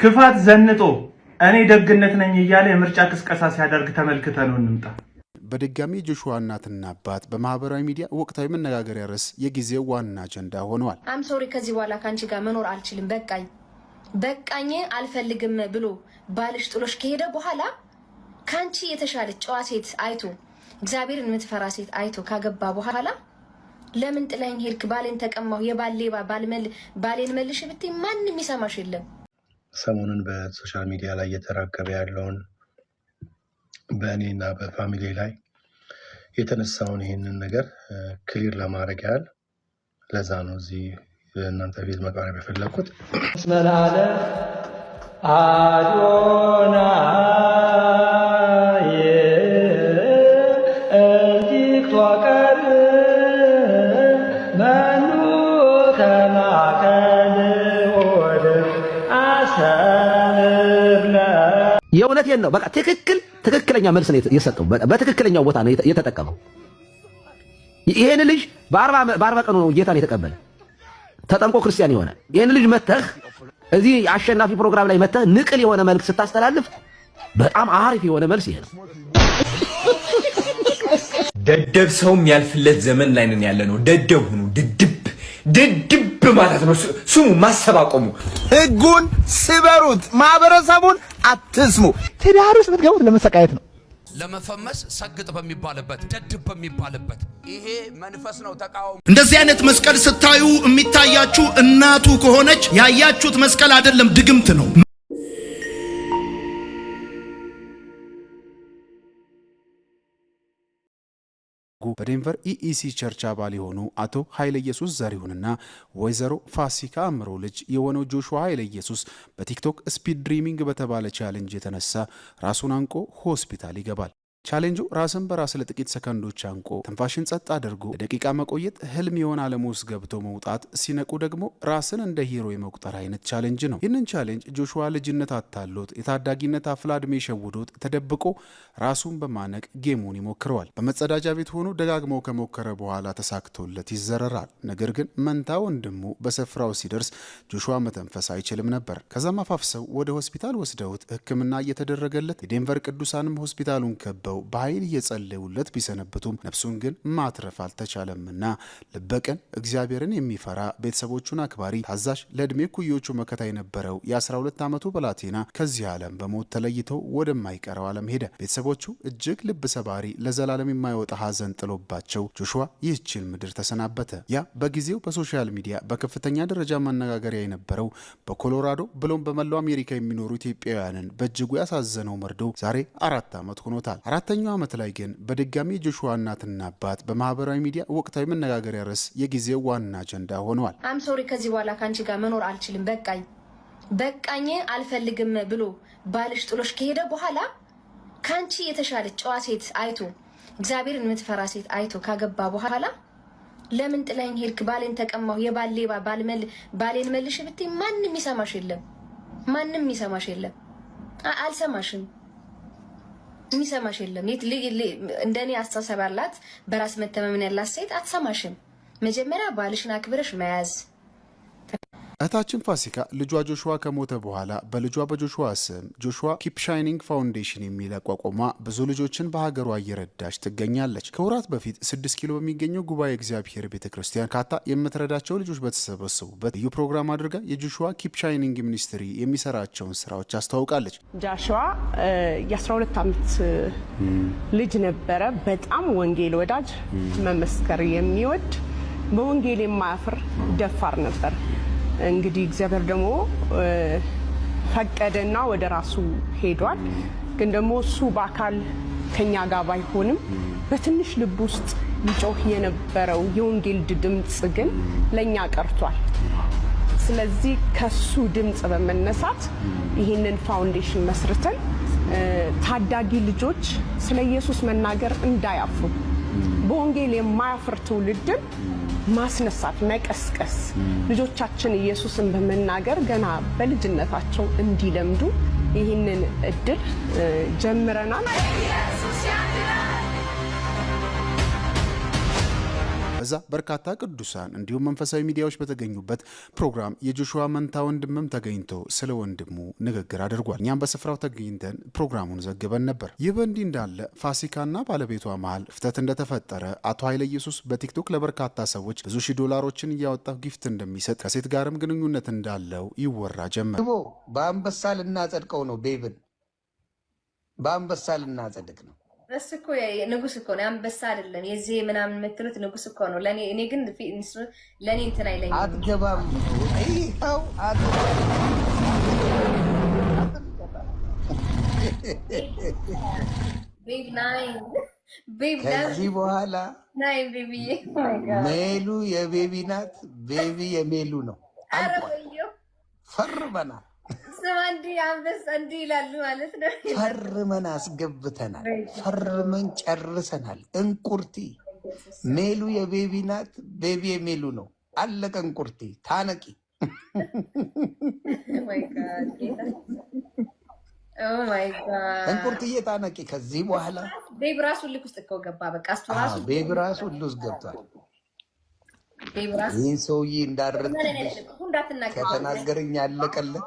ክፋት ዘንጦ እኔ ደግነት ነኝ እያለ የምርጫ ቅስቀሳ ሲያደርግ ተመልክተነው እንምጣ። በድጋሚ ጆሹዋ እናትና አባት በማህበራዊ ሚዲያ ወቅታዊ መነጋገሪያ ርዕስ የጊዜው ዋና አጀንዳ ሆነዋል። ሶሪ ከዚህ በኋላ ካንቺ ጋር መኖር አልችልም በቃኝ አልፈልግም ብሎ ባልሽ ጥሎሽ ከሄደ በኋላ ካንቺ የተሻለች ጨዋ ሴት አይቶ እግዚአብሔርን የምትፈራ ሴት አይቶ ካገባ በኋላ ለምን ጥላኝ ሄድክ ባሌን ተቀማው የባሌባ ባሌን መልሽ ብትይ ማንንም ይሰማሽ የለም። ሰሞኑን በሶሻል ሚዲያ ላይ እየተራገበ ያለውን በእኔና በፋሚሊ ላይ የተነሳውን ይህንን ነገር ክሊር ለማድረግ ያህል ለዛ ነው እዚህ እናንተ ቤት መቃረብ የፈለኩት። ስመላለ አዶናይ እጅግ ተዋቀር መኑ ከማከል ወደ አሰምርለ የእውነቴን ነው። በቃ ትክክለኛ መልስ ነው የሰጠው። በትክክለኛው ቦታ ነው የተጠቀመው። ይሄን ልጅ በ40 ቀኑ ነው ጌታን የተቀበለ ተጠምቆ ክርስቲያን የሆነ ይሄን ልጅ መተህ እዚህ አሸናፊ ፕሮግራም ላይ መተህ ንቅል የሆነ መልክ ስታስተላልፍ በጣም አሪፍ የሆነ መልስ ይሄ ነው። ደደብ ሰውም ያልፍለት ዘመን ላይ ነን ያለነው። ደደብ ሁኑ። ድድብ ማለት ነው ስሙ። ማሰባቆሙ ህጉን ስበሩት፣ ማህበረሰቡን አትስሙ። ትዳር ውስጥ ብትገቡት ለመሰቃየት ነው። ለመፈመስ ሰግጥ በሚባልበት ደድብ በሚባልበት ይሄ መንፈስ ነው ተቃውሞ። እንደዚህ አይነት መስቀል ስታዩ የሚታያችሁ እናቱ ከሆነች ያያችሁት መስቀል አይደለም፣ ድግምት ነው። በዴንቨር ኢኢሲ ቸርች አባል የሆኑ አቶ ኃይለ ኢየሱስ ዘሪሁንና ወይዘሮ ፋሲካ አምሮ ልጅ የሆነው ጆሹዋ ኃይለ ኢየሱስ በቲክቶክ ስፒድ ድሪሚንግ በተባለ ቻሌንጅ የተነሳ ራሱን አንቆ ሆስፒታል ይገባል። ቻሌንጁ ራስን በራስ ለጥቂት ሰከንዶች አንቆ ትንፋሽን ጸጥ አድርጎ ለደቂቃ መቆየት፣ ህልም የሆነ ዓለም ውስጥ ገብቶ መውጣት፣ ሲነቁ ደግሞ ራስን እንደ ሂሮ የመቁጠር አይነት ቻሌንጅ ነው። ይህንን ቻሌንጅ ጆሹዋ ልጅነት አታሎት የታዳጊነት አፍላ ዕድሜ ሸውዶት ተደብቆ ራሱን በማነቅ ጌሙን ይሞክረዋል። በመጸዳጃ ቤት ሆኖ ደጋግሞ ከሞከረ በኋላ ተሳክቶለት ይዘረራል። ነገር ግን መንታ ወንድሙ በስፍራው ሲደርስ ጆሹዋ መተንፈስ አይችልም ነበር። ከዛም አፋፍሰው ወደ ሆስፒታል ወስደውት ሕክምና እየተደረገለት የዴንቨር ቅዱሳንም ሆስፒታሉን ከበው በኃይል እየጸለዩለት ቢሰነብቱም ነፍሱን ግን ማትረፍ አልተቻለምና ልበቀን እግዚአብሔርን የሚፈራ ቤተሰቦቹን አክባሪ ታዛዥ ለዕድሜ ኩዮቹ መከታ የነበረው የ12 ዓመቱ ብላቴና ከዚህ ዓለም በሞት ተለይተው ወደማይቀረው ዓለም ሄደ። ቤተሰቦቹ እጅግ ልብ ሰባሪ ለዘላለም የማይወጣ ሐዘን ጥሎባቸው ጆሹዋ ይህችን ምድር ተሰናበተ። ያ በጊዜው በሶሻል ሚዲያ በከፍተኛ ደረጃ ማነጋገሪያ የነበረው በኮሎራዶ ብሎም በመላው አሜሪካ የሚኖሩ ኢትዮጵያውያንን በእጅጉ ያሳዘነው መርዶ ዛሬ 4 ዓመት ሆኖታል። አራተኛው ዓመት ላይ ግን በድጋሚ ጆሹዋ እናትና አባት በማህበራዊ ሚዲያ ወቅታዊ መነጋገሪያ ርዕስ የጊዜው ዋና አጀንዳ ሆነዋል። ሶሪ ከዚህ በኋላ ካንቺ ጋር መኖር አልችልም በቃኝ አልፈልግም ብሎ ባልሽ ጥሎሽ ከሄደ በኋላ ካንቺ የተሻለች ጨዋ ሴት አይቶ እግዚአብሔርን የምትፈራ ሴት አይቶ ካገባ በኋላ ለምን ጥላኝ ሄድክ ባሌን ተቀማው የባሌባ ባሌን መልሽ ብትይ ማንንም ይሰማሽ የለም። አልሰማሽም። የሚሰማሽ የለም። እንደኔ አስተሳሰብ ያላት በራስ መተማመን ያላት ሴት አትሰማሽም። መጀመሪያ ባልሽን አክብረሽ መያዝ። እህታችን ፋሲካ ልጇ ጆሹዋ ከሞተ በኋላ በልጇ በጆሹዋ ስም ጆሹዋ ኪፕ ሻይኒንግ ፋውንዴሽን የሚል አቋቋሟ ብዙ ልጆችን በሀገሯ እየረዳች ትገኛለች። ከወራት በፊት 6 ኪሎ በሚገኘው ጉባኤ እግዚአብሔር ቤተክርስቲያን ካታ የምትረዳቸው ልጆች በተሰበሰቡበት ልዩ ፕሮግራም አድርጋ የጆሹዋ ኪፕ ሻይኒንግ ሚኒስትሪ የሚሰራቸውን ስራዎች አስተዋውቃለች። ጆሹዋ የ12 ዓመት ልጅ ነበረ። በጣም ወንጌል ወዳጅ፣ መመስከር የሚወድ በወንጌል የማያፍር ደፋር ነበር። እንግዲህ እግዚአብሔር ደግሞ ፈቀደና ወደ ራሱ ሄዷል። ግን ደግሞ እሱ በአካል ከኛ ጋር ባይሆንም በትንሽ ልብ ውስጥ ይጮህ የነበረው የወንጌል ድምጽ ግን ለኛ ቀርቷል። ስለዚህ ከሱ ድምጽ በመነሳት ይህንን ፋውንዴሽን መስርተን ታዳጊ ልጆች ስለ ኢየሱስ መናገር እንዳያፍሩ በወንጌል የማያፍር ትውልድን ማስነሳት መቀስቀስ ልጆቻችን ኢየሱስን በመናገር ገና በልጅነታቸው እንዲለምዱ ይህንን እድል ጀምረናል። በዛ በርካታ ቅዱሳን እንዲሁም መንፈሳዊ ሚዲያዎች በተገኙበት ፕሮግራም የጆሹዋ መንታ ወንድምም ተገኝቶ ስለ ወንድሙ ንግግር አድርጓል። እኛም በስፍራው ተገኝተን ፕሮግራሙን ዘግበን ነበር። ይህ በእንዲህ እንዳለ ፋሲካና ባለቤቷ መሃል ፍተት እንደተፈጠረ አቶ ኃይለ ኢየሱስ በቲክቶክ ለበርካታ ሰዎች ብዙ ሺህ ዶላሮችን እያወጣ ጊፍት እንደሚሰጥ ከሴት ጋርም ግንኙነት እንዳለው ይወራ ጀመር። በአንበሳ ልናጸድቀው ነው። ቤብን በአንበሳ ልናጸድቅ ነው። እሱ እኮ ንጉስ እኮ ነው፣ አንበሳ አይደለም። የዚህ ምናምን የምትሉት ንጉስ እኮ ነው። ለኔ እኔ ግን ለኔ እንትን አይለኝም። አትገባም። ይኸው ቤብ ናይ ቤብ ከዚህ በኋላ ናይ ቤቢዬ ሜሉ የቤቢ ናት፣ ቤቢ የሜሉ ነው። ፈርመናል። ስማንዲ አንበሳ እንዲህ ይላሉ ማለት ነው። ፈርመን አስገብተናል። ፈርመን ጨርሰናል። እንቁርቲ ሜሉ የቤቢ ናት፣ ቤቢ የሜሉ ነው። አለቀ። እንቁርቲ ታነቂ። እንቁርትዬ ታነቂ። ከዚህ በኋላ ቤብ ራሱ ልክ ውስጥ እኮ ገባ። በቃ እሱ ራሱ ቤብ ራሱ ልውስጥ ገብቷል። ይህን ሰውዬ እንዳረጥልሽ ከተናገረኝ ያለቀለት።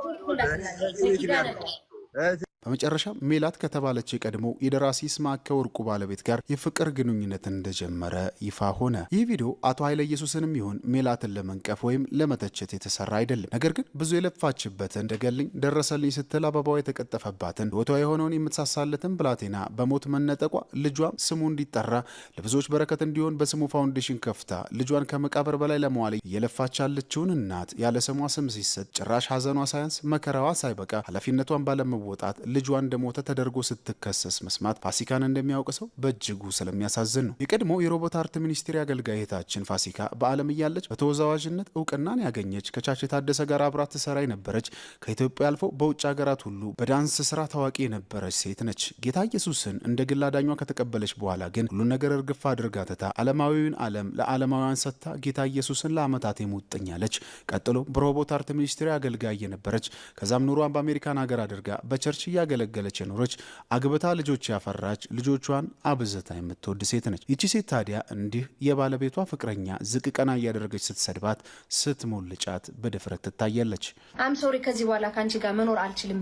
በመጨረሻ ሜላት ከተባለች የቀድሞ የደራሲ ይስማዕከ ወርቁ ባለቤት ጋር የፍቅር ግንኙነት እንደጀመረ ይፋ ሆነ። ይህ ቪዲዮ አቶ ኃይለ ኢየሱስንም ይሁን ሜላትን ለመንቀፍ ወይም ለመተቸት የተሰራ አይደለም። ነገር ግን ብዙ የለፋችበትን እንደገልኝ ደረሰልኝ ስትል አበባዋ የተቀጠፈባትን ሕይወቷ የሆነውን የምትሳሳለትን ብላቴና በሞት መነጠቋ ልጇም ስሙ እንዲጠራ ለብዙዎች በረከት እንዲሆን በስሙ ፋውንዴሽን ከፍታ ልጇን ከመቃብር በላይ ለመዋል እየለፋች ያለችውን እናት ያለ ስሟ ስም ሲሰጥ ጭራሽ ሐዘኗ ሳያንስ መከራዋ ሳይበቃ ኃላፊነቷን ባለመወጣት ልጇ እንደሞተ ተደርጎ ስትከሰስ መስማት ፋሲካን እንደሚያውቅ ሰው በእጅጉ ስለሚያሳዝን ነው። የቀድሞ የሮቦት አርት ሚኒስቴር አገልጋይ እህታችን ፋሲካ በዓለም እያለች በተወዛዋዥነት እውቅናን ያገኘች ከቻች ታደሰ ጋር አብራት ትሰራ የነበረች ከኢትዮጵያ አልፎ በውጭ ሀገራት ሁሉ በዳንስ ስራ ታዋቂ የነበረች ሴት ነች። ጌታ ኢየሱስን እንደ ግል አዳኟ ከተቀበለች በኋላ ግን ሁሉን ነገር እርግፋ አድርጋ ትታ ዓለማዊውን ዓለም ለዓለማውያን ሰጥታ ጌታ ኢየሱስን ለዓመታት የሙጥኛለች። ቀጥሎ በሮቦት አርት ሚኒስቴር አገልጋይ የነበረች ከዛም ኑሯን በአሜሪካን ሀገር አድርጋ በቸርች ያገለገለች የኖረች አግብታ ልጆች ያፈራች ልጆቿን አብዝታ የምትወድ ሴት ነች። ይቺ ሴት ታዲያ እንዲህ የባለቤቷ ፍቅረኛ ዝቅ ቀና እያደረገች ስትሰድባት ስትሞልጫት በድፍረት ትታያለች። አም ሶሪ ከዚህ በኋላ ካንቺ ጋር መኖር አልችልም፣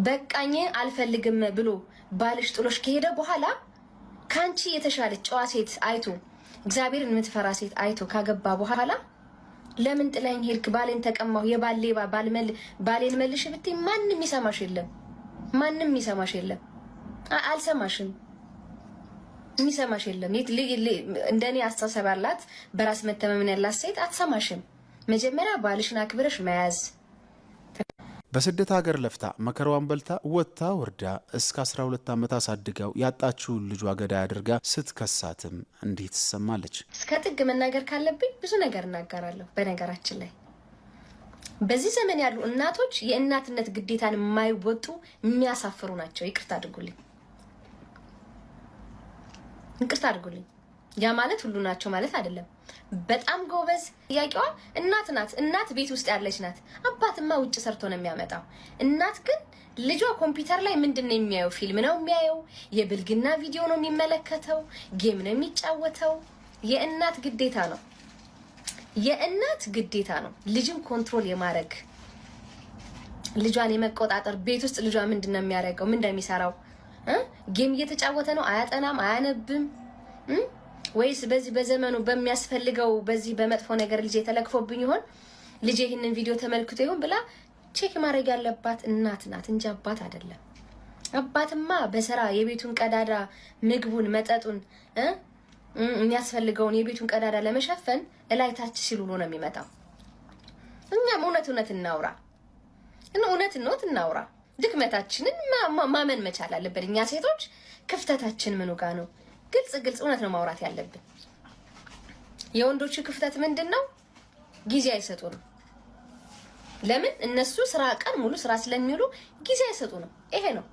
በቃኝ አልፈልግም ብሎ ባልሽ ጥሎሽ ከሄደ በኋላ ካንቺ የተሻለች ጨዋ ሴት አይቶ እግዚአብሔርን የምትፈራ ሴት አይቶ ካገባ በኋላ ለምን ጥለኝ ሄድክ? ባሌን ተቀማሁ፣ የባሌባ ባሌን መልሽ ብትይ ማንም ይሰማሽ የለም። ማንም ይሰማሽ የለም። አልሰማሽም። የሚሰማሽ የለም። እንደኔ አስተሳሰብ ያላት በራስ መተማመን ያላት ሴት አትሰማሽም። መጀመሪያ ባልሽን አክብረሽ መያዝ። በስደት ሀገር ለፍታ መከራዋን በልታ ወጥታ ወርዳ እስከ 12 ዓመት አሳድጋው ያጣችውን ልጇ ገዳይ አድርጋ ስትከሳትም እንዴት ትሰማለች? እስከ ጥግ መናገር ካለብኝ ብዙ ነገር እናገራለሁ። በነገራችን ላይ በዚህ ዘመን ያሉ እናቶች የእናትነት ግዴታን የማይወጡ የሚያሳፍሩ ናቸው። ይቅርታ አድርጉልኝ። ያ ማለት ሁሉ ናቸው ማለት አይደለም። በጣም ጎበዝ ጥያቄዋ እናት ናት። እናት ቤት ውስጥ ያለች ናት። አባትማ ውጭ ሰርቶ ነው የሚያመጣው። እናት ግን ልጇ ኮምፒውተር ላይ ምንድነው የሚያየው? ፊልም ነው የሚያየው፣ የብልግና ቪዲዮ ነው የሚመለከተው፣ ጌም ነው የሚጫወተው። የእናት ግዴታ ነው ልጅን ኮንትሮል የማድረግ ልጇን የመቆጣጠር። ቤት ውስጥ ልጇ ምንድነው የሚያደርገው? ምን እንደሚሰራው ጌም እየተጫወተ ነው? አያጠናም? አያነብም? ወይስ በዚህ በዘመኑ በሚያስፈልገው በዚህ በመጥፎ ነገር ልጄ ተለክፎብኝ ይሆን? ልጄ ይሄንን ቪዲዮ ተመልክቶ ይሆን ብላ ቼክ ማድረግ ያለባት እናት ናት እንጂ አባት አይደለም። አባትማ በስራ የቤቱን ቀዳዳ ምግቡን፣ መጠጡን የሚያስፈልገውን የቤቱን ቀዳዳ ለመሸፈን እላይታች ሲሉ ነው የሚመጣው። እኛም እውነት እናውራ። ድክመታችንን ማመን መቻል አለብን። እኛ ሴቶች ክፍተታችን ምኑ ጋር ነው? ግልጽ እውነት ነው ማውራት ያለብን። የወንዶቹ ክፍተት ምንድነው? ጊዜ አይሰጡንም። ለምን? እነሱ ስራ ቀን ሙሉ ስራ ስለሚውሉ ጊዜ አይሰጡንም። ይሄ ነው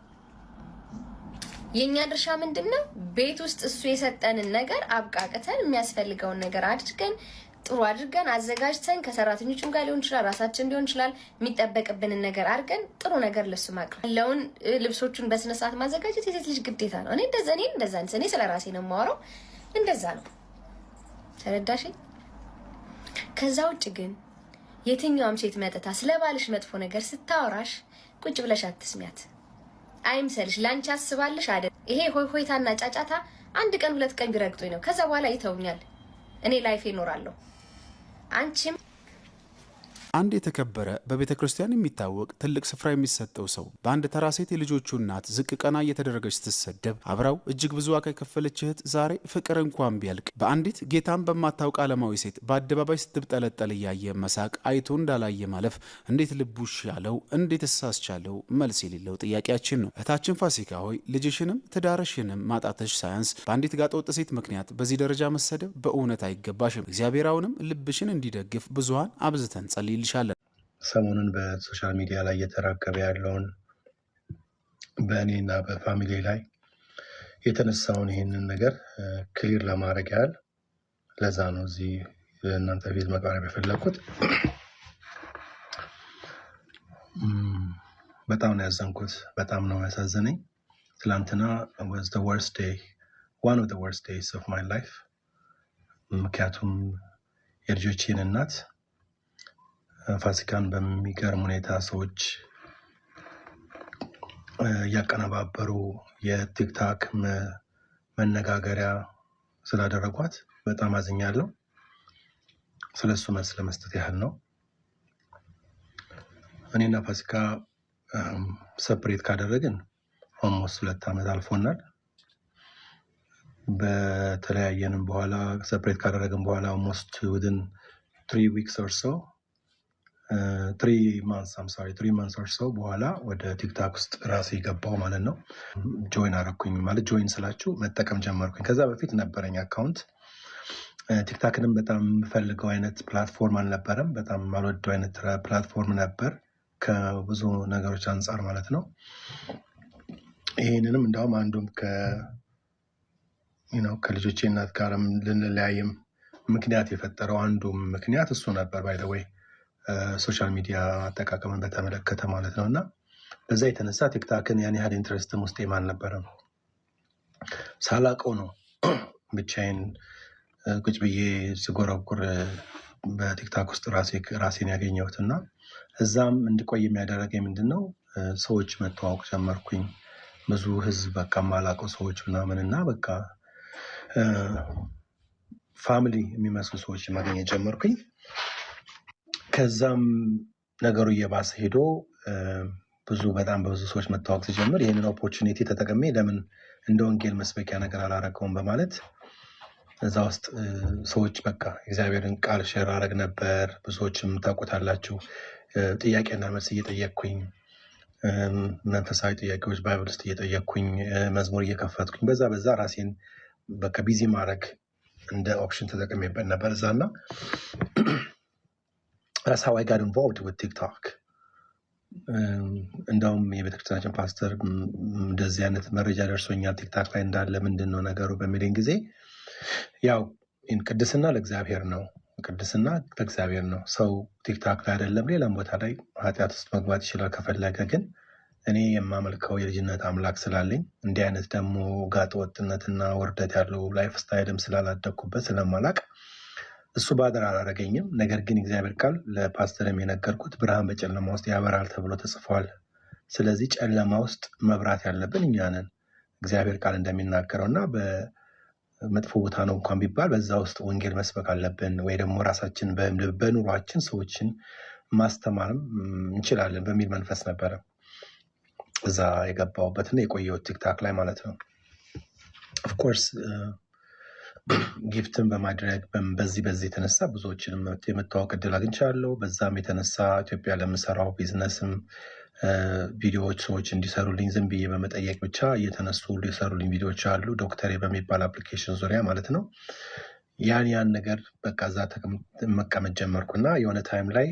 የኛ ድርሻ። ምንድነው? ቤት ውስጥ እሱ የሰጠንን ነገር አብቃቅተን የሚያስፈልገውን ነገር አድርገን ጥሩ አድርገን አዘጋጅተን ከሰራተኞቹም ጋር ሊሆን ይችላል፣ ራሳችን ሊሆን ይችላል፣ የሚጠበቅብንን ነገር አድርገን ጥሩ ነገር ለሱ ማቅረብ። ያለውን ልብሶቹን በስነ ስርዓት ማዘጋጀት የሴት ልጅ ግዴታ ነው። እኔ እንደዛ ስለ ራሴ ነው የማወራው። እንደዛ ነው። ተረዳሽ? ከዛ ውጭ ግን የትኛውም ሴት መጥታ ስለባልሽ መጥፎ ነገር ስታወራሽ ቁጭ ብለሽ አትስሚያት። አይምሰልሽ፣ ላንቺ አስባልሽ አይደል? ይሄ ሆይሆይታና ጫጫታ አንድ ቀን ሁለት ቀን ቢረግጡኝ ነው። ከዛ በኋላ ይተውኛል። እኔ ላይፍ እኖራለሁ። አንቺም አንድ የተከበረ በቤተ ክርስቲያን የሚታወቅ ትልቅ ስፍራ የሚሰጠው ሰው በአንድ ተራ ሴት የልጆቹ እናት ዝቅ ቀና እየተደረገች ስትሰደብ አብራው እጅግ ብዙ ዋጋ የከፈለች እህት ዛሬ ፍቅር እንኳን ቢያልቅ በአንዲት ጌታን በማታውቅ ዓለማዊ ሴት በአደባባይ ስትብጠለጠል እያየ መሳቅ አይቶ እንዳላየ ማለፍ እንዴት ልቡሽ ያለው እንዴት እሳስቻለው መልስ የሌለው ጥያቄያችን ነው። እህታችን ፋሲካ ሆይ ልጅሽንም ትዳርሽንም ማጣትሽ ሳያንስ በአንዲት ጋጠወጥ ሴት ምክንያት በዚህ ደረጃ መሰደብ በእውነት አይገባሽም። እግዚአብሔር አሁንም ልብሽን እንዲደግፍ ብዙሃን አብዝተን ጸልይ። ሰሞኑን በሶሻል ሚዲያ ላይ እየተራገበ ያለውን በእኔና በፋሚሊ ላይ የተነሳውን ይህንን ነገር ክሊር ለማድረግ ያህል ለዛ ነው እዚህ እናንተ ፊት መቅረብ የፈለኩት። በጣም ነው ያዘንኩት፣ በጣም ነው ያሳዘነኝ። ትላንትና was the worst day, one of the worst days of my life። ምክንያቱም የልጆቼን እናት ፋሲካን በሚገርም ሁኔታ ሰዎች እያቀነባበሩ የቲክታክ መነጋገሪያ ስላደረጓት በጣም አዝኛለሁ። ስለሱ መልስ ለመስጠት ያህል ነው። እኔና ፋሲካ ሰፕሬት ካደረግን ኦልሞስት 2 ዓመት አልፎናል። በተለያየንም በኋላ ሰፕሬት ካደረግን በኋላ ኦልሞስት within 3 weeks or so 3 months or so በኋላ ወደ ቲክታክ ውስጥ ራሴ ገባው ማለት ነው። ጆይን አረኩኝ ማለት ጆይን ስላችሁ መጠቀም ጀመርኩኝ። ከዛ በፊት ነበረኝ አካውንት። ቲክታክንም በጣም የምፈልገው አይነት ፕላትፎርም አልነበረም። በጣም ማልወደው አይነት ፕላትፎርም ነበር ከብዙ ነገሮች አንጻር ማለት ነው። ይህንንም እንዳውም አንዱም ከልጆቼ እናት ጋርም ልንለያይም ምክንያት የፈጠረው አንዱም ምክንያት እሱ ነበር። ባይ ዘ ዌይ ሶሻል ሚዲያ አጠቃቀምን በተመለከተ ማለት ነው። እና በዛ የተነሳ ቲክታክን ያን ያህል ኢንትረስትም ውስጥ አልነበረም። ሳላቀው ነው ብቻዬን ቁጭ ብዬ ስጎረጉር በቲክታክ ውስጥ ራሴን ያገኘሁት። እና እዛም እንድቆይ የሚያደረገኝ ምንድነው ሰዎች መተዋወቅ ጀመርኩኝ። ብዙ ህዝብ በቃ ማላቀው ሰዎች ምናምን እና በቃ ፋሚሊ የሚመስሉ ሰዎች ማግኘት ጀመርኩኝ። ከዛም ነገሩ እየባሰ ሄዶ በጣም በብዙ ሰዎች መታወቅ ሲጀምር ይህንን ኦፖርቹኒቲ ተጠቅሜ ለምን እንደ ወንጌል መስበኪያ ነገር አላረገውም በማለት እዛ ውስጥ ሰዎች በቃ እግዚአብሔርን ቃል ሼር አረግ ነበር። ብዙዎችም ታውቁታላችሁ። ጥያቄና መልስ እየጠየቅኩኝ መንፈሳዊ ጥያቄዎች ባይብል ውስጥ እየጠየቅኩኝ መዝሙር እየከፈትኩኝ በዛ ራሴን በቃ ቢዚ ማድረግ እንደ ኦፕሽን ተጠቅሜበት ነበር እዛና That's how I got involved with TikTok. እንደውም የቤተክርስቲያናችን ፓስተር እንደዚህ አይነት መረጃ ደርሶኛል ቲክታክ ላይ እንዳለ ምንድነው ነገሩ በሚለኝ ጊዜ ያው ቅድስና ለእግዚአብሔር ነው፣ ቅድስና ለእግዚአብሔር ነው። ሰው ቲክታክ ላይ አይደለም ሌላም ቦታ ላይ ኃጢአት ውስጥ መግባት ይችላል ከፈለገ። ግን እኔ የማመልከው የልጅነት አምላክ ስላለኝ እንዲህ አይነት ደግሞ ጋጠ ወጥነትና ወርደት ያለው ላይፍ ስታይልም ስላላደኩበት ስለማላቅ እሱ ባደራ አላረገኝም። ነገር ግን እግዚአብሔር ቃል ለፓስተርም የነገርኩት ብርሃን በጨለማ ውስጥ ያበራል ተብሎ ተጽፏል። ስለዚህ ጨለማ ውስጥ መብራት ያለብን እኛ ነን። እግዚአብሔር ቃል እንደሚናገረውና በመጥፎ ቦታ ነው እንኳን ቢባል በዛ ውስጥ ወንጌል መስበክ አለብን ወይ ደግሞ ራሳችን በኑሯችን ሰዎችን ማስተማርም እንችላለን በሚል መንፈስ ነበረ እዛ የገባሁበትና የቆየሁት ቲክታክ ላይ ማለት ነው። ኦፍኮርስ ጊፍትን በማድረግ በዚህ የተነሳ ብዙዎችንም የመተዋወቅ እድል አግኝቻለሁ። በዛም የተነሳ ኢትዮጵያ ለምሰራው ቢዝነስም ቪዲዮዎች ሰዎች እንዲሰሩልኝ ዝም ብዬ በመጠየቅ ብቻ እየተነሱ ሊሰሩልኝ ቪዲዮዎች አሉ። ዶክተሬ በሚባል አፕሊኬሽን ዙሪያ ማለት ነው። ያን ነገር በቃ እዛ መቀመጥ ጀመርኩና የሆነ ታይም ላይ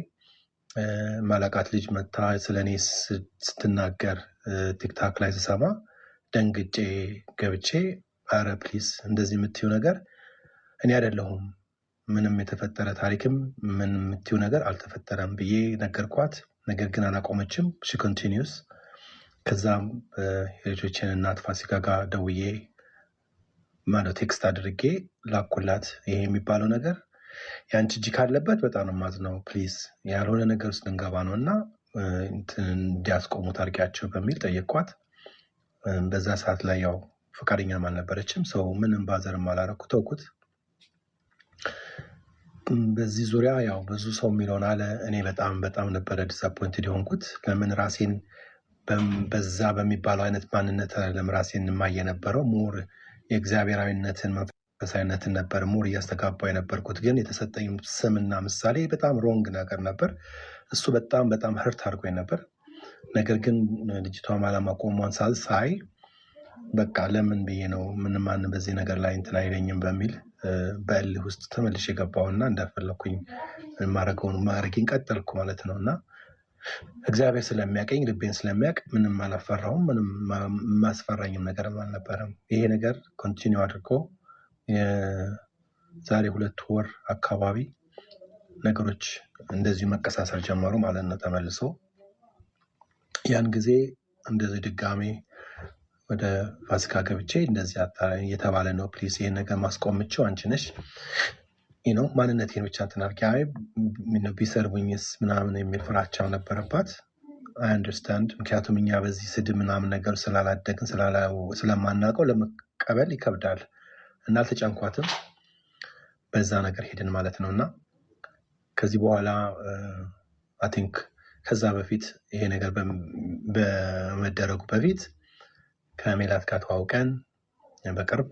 ማላቃት ልጅ መታ ስለኔ ስትናገር ቲክታክ ላይ ስሰማ ደንግጬ ገብቼ አረ ፕሊዝ እንደዚህ የምትዩ ነገር እኔ አይደለሁም፣ ምንም የተፈጠረ ታሪክም ምን የምትዩ ነገር አልተፈጠረም ብዬ ነገርኳት። ነገር ግን አላቆመችም። ሺ ኮንቲኒዩስ። ከዛም የልጆችን እናት ፋሲካ ጋር ደውዬ ማለት ቴክስት አድርጌ ላኩላት። ይሄ የሚባለው ነገር ያንቺ እጅ ካለበት በጣም ነው የማዝነው፣ ፕሊዝ ያልሆነ ነገር ውስጥ ልንገባ ነው እና እንዲያስቆሙት አድርጊያቸው በሚል ጠየኳት። በዛ ሰዓት ላይ ያው ፈቃደኛም አልነበረችም። ሰው ምንም ባዘርም አላረኩ ተውኩት። በዚህ ዙሪያ ያው ብዙ ሰው የሚለውን አለ። እኔ በጣም ነበረ ዲስአፖይንትድ የሆንኩት። ለምን ራሴን በዛ በሚባለው አይነት ማንነት ራሴን የማየ ነበረው ሞር የእግዚአብሔራዊነትን መንፈሳዊነትን ነበር ሞር እያስተጋባው የነበርኩት። ግን የተሰጠኝ ስምና ምሳሌ በጣም ሮንግ ነገር ነበር። እሱ በጣም ህርት አድርጎኝ ነበር። ነገር ግን ልጅቷ ማለማቆሟን ሳይ በቃ ለምን ብዬ ነው ማንም በዚህ ነገር ላይ እንትን አይለኝም በሚል በእልህ ውስጥ ተመልሼ የገባውና እንዳፈለኩኝ ማድረጌን ቀጠልኩ ማለት ነው። እና እግዚአብሔር ስለሚያቀኝ ልቤን ስለሚያቅ ምንም አላፈራሁም። ምንም ማስፈራኝም ነገርም አልነበረም። ይሄ ነገር ኮንቲኒው አድርጎ ዛሬ 2 ወር አካባቢ ነገሮች እንደዚህ መቀሳሰር ጀመሩ ማለት ነው ተመልሶ። ያን ጊዜ እንደዚህ ድጋሜ ወደ ፋሲካ ገብቼ እንደዚህ እየተባለ ነው ፕሊዝ ይሄን ነገር ማስቆምቸው አንቺ ነሽ ማንነቴን ብቻ ትናርኪ ቢሰርቡኝስ ምናምን የሚል ፍራቻው ነበረባት። አይ አንደርስታንድ። ምክንያቱም እኛ በዚህ ስድብ ምናምን ነገር ስላላደግን ስለማናውቀው ለመቀበል ይከብዳል እና አልተጨንኳትም። በዛ ነገር ሄድን ማለት ነው። እና ከዚህ በኋላ አይ ቲንክ ከዛ በፊት ይሄ ነገር በመደረጉ በፊት ከሜላት ጋር ተዋውቀን በቅርብ